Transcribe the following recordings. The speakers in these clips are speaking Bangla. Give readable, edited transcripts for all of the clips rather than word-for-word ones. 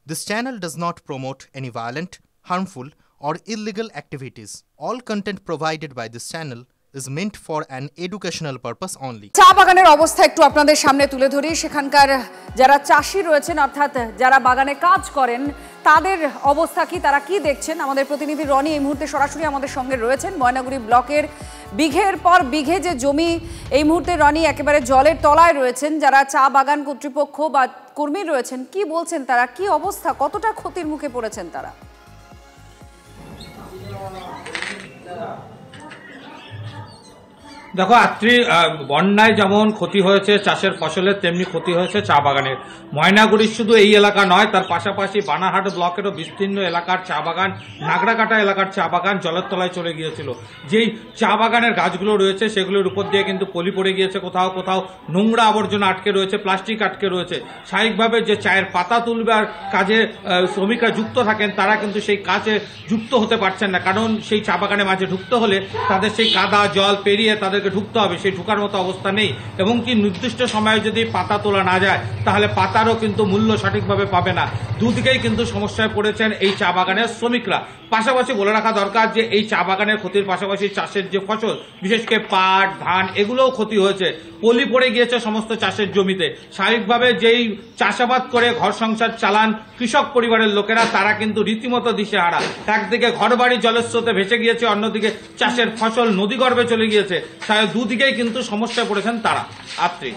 This channel does not promote any violent, harmful, or illegal activities. All content provided by this channel is meant for an educational purpose only. চা বাগানের অবস্থা একটু আপনাদের সামনে তুলে ধরি। সেখানকার যারা চাষি রয়েছেন অর্থাৎ যারা বাগানে কাজ করেন তাদের অবস্থা কি, তারা কি দেখছেন, আমাদের প্রতিনিধি রনি এই মুহূর্তে সরাসরি আমাদের সঙ্গে রয়েছেন। ময়নাগুড়ি ব্লকের বিঘের পর বিঘে যে জমি এই মুহূর্তে রনি একেবারে জলের তলায় রয়েছেন। যারা চা বাগান কর্তৃপক্ষ বা কর্মী রয়েছেন কি বলছেন, তারা কি অবস্থা, কতটা ক্ষতির মুখে পড়েছেন তারা? দেখো আত্রি বন্যায় যেমন ক্ষতি হয়েছে চাষের ফসলের, তেমনি ক্ষতি হয়েছে চা বাগানের। ময়নাগুড়ির শুধু এই এলাকা নয়, তার পাশাপাশি বানাহাট ব্লকেরও বিস্তীর্ণ এলাকার চা বাগান, নাগরাকাটা এলাকার চা বাগান জলের তলায় চলে গিয়েছিল। যেই চা বাগানের গাছগুলো রয়েছে সেগুলোর উপর দিয়ে কিন্তু পলি পড়ে গিয়েছে, কোথাও কোথাও নোংরা আবর্জনা আটকে রয়েছে, প্লাস্টিক আটকে রয়েছে। স্বাভাবিকভাবে যে চায়ের পাতা তুলবার কাজে শ্রমিকরা যুক্ত থাকেন তারা কিন্তু সেই কাজে যুক্ত হতে পারছেন না, কারণ সেই চা বাগানের মাঝে ঢুকতে হলে তাদের সেই কাদা জল পেরিয়ে তাদের ঢুকতে হবে, সেই ঢুকার মতো অবস্থা নেই। এবং কি নির্দিষ্ট সময়ে যদি পাতা তোলা না যায় তাহলে পাতারও কিন্তু মূল্য সঠিকভাবে পাবে না। দুদিকেই কিন্তু সমস্যায় পড়েছেন এই চা বাগানের শ্রমিকরা। পাশাপাশি বলে রাখা দরকার যে এই চা বাগানের ক্ষতির পাশাপাশি চাষের যে ফসল, বিশেষ করে পাট ধান এগুলোও ক্ষতি হয়েছে, পলি পড়ে গিয়েছে সমস্ত চাষের জমিতে। স্বাভাবিকভাবে যেই চাষাবাদ করে ঘর সংসার চালান কৃষক পরিবারের লোকেরা, তারা কিন্তু রীতিমতো দিশেহারা। একদিকে ঘরবাড়ি জলের স্রোতে ভেসে গিয়েছে, অন্যদিকে চাষের ফসল নদীগর্ভে চলে গিয়েছে। দুদিকেই কিন্তু সমস্যায় পড়েছেন তারা। আত্রি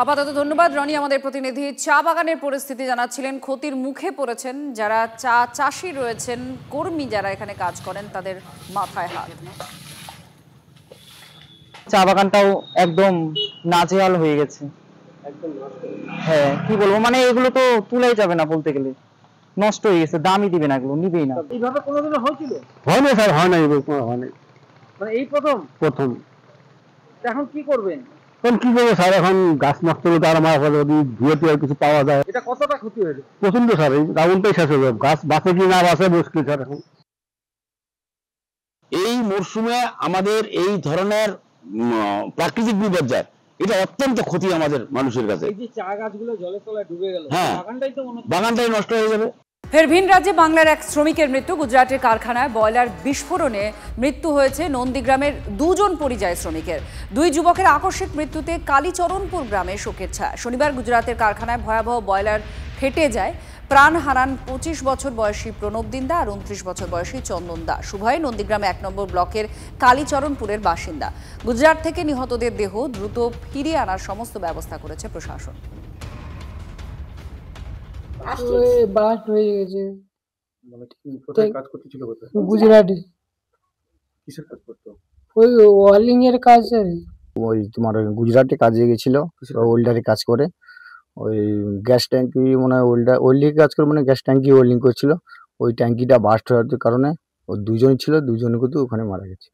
আপাতত ধন্যবাদ রনি, আমাদের প্রতিনিধি চা বাগানের পরিস্থিতি জানাচ্ছিলেন। ক্ষতির মুখে পড়েছেন যারা চা চাষি রয়েছেন, কর্মী যারা এখানে কাজ করেন, তাদের মাথায় হাত। চা বাগানটাও একদম নাজেহাল হয়ে গেছে। হ্যাঁ কি বলবো, মানে এগুলো তো তুলাই যাবে না, বলতে গেলে নষ্ট হয়ে গেছে, দামই দিবে না, এগুলো নিবেই না। এইভাবে কোনোদিনও হয়েছিল? হয় না স্যার, হয় না, হয় না, মানে এই প্রথম। এখন কি করবেন? এখন কি করবো স্যার, এখন গাছ নষ্ট হলে তার আমার যদি ধুয়ে টুয়ে কিছু পাওয়া যায়। এটা কতটা ক্ষতি হয়েছে? প্রচন্ড স্যার, এই রাউন্ডটাই শেষ হয়ে যাবে, গাছ বাঁচে কি না বাঁচে মুশকিল স্যার। এখন এই মরশুমে আমাদের এই ধরনের প্রাকৃতিক বিপর্যয়, এটা অত্যন্ত ক্ষতি আমাদের মানুষের কাছে। এই যে চা গাছগুলো জলের তলায় ডুবে গেল, হ্যাঁ, বাগানটাই নষ্ট হয়ে যাবে। ফের ভিন রাজ্যে বাংলার এক শ্রমিকের মৃত্যু। গুজরাটের কারখানায় বয়লার বিস্ফোরণে মৃত্যু হয়েছে নন্দীগ্রামের দুজন পরিযায়ী শ্রমিকের। দুই যুবকের আকস্মিক মৃত্যুতে কালীচরণপুর গ্রামে শোকের ছায়া। শনিবার গুজরাতের কারখানায় ভয়াবহ বয়লার ফেটে যায়। প্রাণ হারান 25 বছর বয়সী প্রণব দিন্দা আর 29 বছর বয়সী চন্দন দাস। উভয় নন্দীগ্রাম 1 নম্বর ব্লকের কালীচরণপুরের বাসিন্দা। গুজরাট থেকে নিহতদের দেহ দ্রুত ফিরিয়ে আনার সমস্ত ব্যবস্থা করেছে প্রশাসন। বাস্ট হয়ে গেছে। মানে কোথায় কাজ করতেছিল? গুজরাটে। কিসের কাজ করতো? ওই ওয়েল্ডিং এর কাজ। ওই তোমার গুজরাটে কাজে গেছিল, ওয়েল্ডারে কাজ করে। ওই গ্যাস ট্যাঙ্কি মানে ওয়েল্ডিং কাজ করে, মানে গ্যাস ট্যাঙ্কি ওয়েল্ডিং করছিল। ওই ট্যাঙ্কিটা বাস্ট হওয়ার কারণে ওই দুজন ছিল, দুজনে কিন্তু ওখানে মারা গেছে।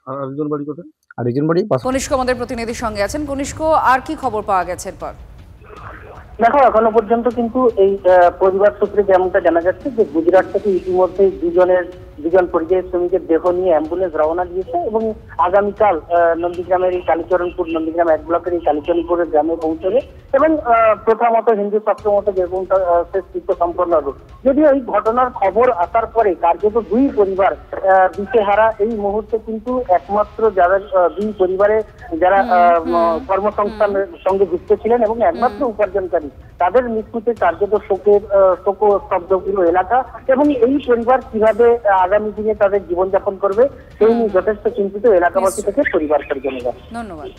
আর আরেকজন বাড়ি কোথায়? আরেকজন বাড়ি কনিষ্ক আমাদের প্রতিনিধির সঙ্গে আছেন। কনিষ্ক, আর কি খবর পাওয়া গেছে এরপর? দেখো, এখনো পর্যন্ত কিন্তু এই পরিবার সূত্রে যেমনটা জানা যাচ্ছে যে গুজরাট থেকে ইতিমধ্যে দুজন পরিযায়ী শ্রমিকের দেহ নিয়ে অ্যাম্বুলেন্স রওনা দিয়েছে এবং আগামীকাল নন্দীগ্রামের এই কালীচরণপুর, নন্দীগ্রাম 1 ব্লকের এই কালীচরণপুরের গ্রামে পৌঁছবে এবং প্রথমত হিন্দু শাস্ত্র মতো যেরকম শেষকৃত্য সম্পন্ন হবে। যদিও এই ঘটনার খবর আসার পরে কার্যত দুই পরিবার দিশেহারা। এই মুহূর্তে কিন্তু একমাত্র যারা দুই পরিবারে যারা কর্মসংস্থানের সঙ্গে যুক্ত ছিলেন এবং একমাত্র উপার্জনকারী, তাদের মৃত্যুতে কার্যত শোক স্তব্ধ পুরো এলাকা। এবং এই পরিবার কিভাবে আগামী দিনে তাদের জীবনযাপন করবে সেই নিয়ে যথেষ্ট চিন্তিত এলাকাবাসী থেকে পরিবার পরিজনেরা। ধন্যবাদ।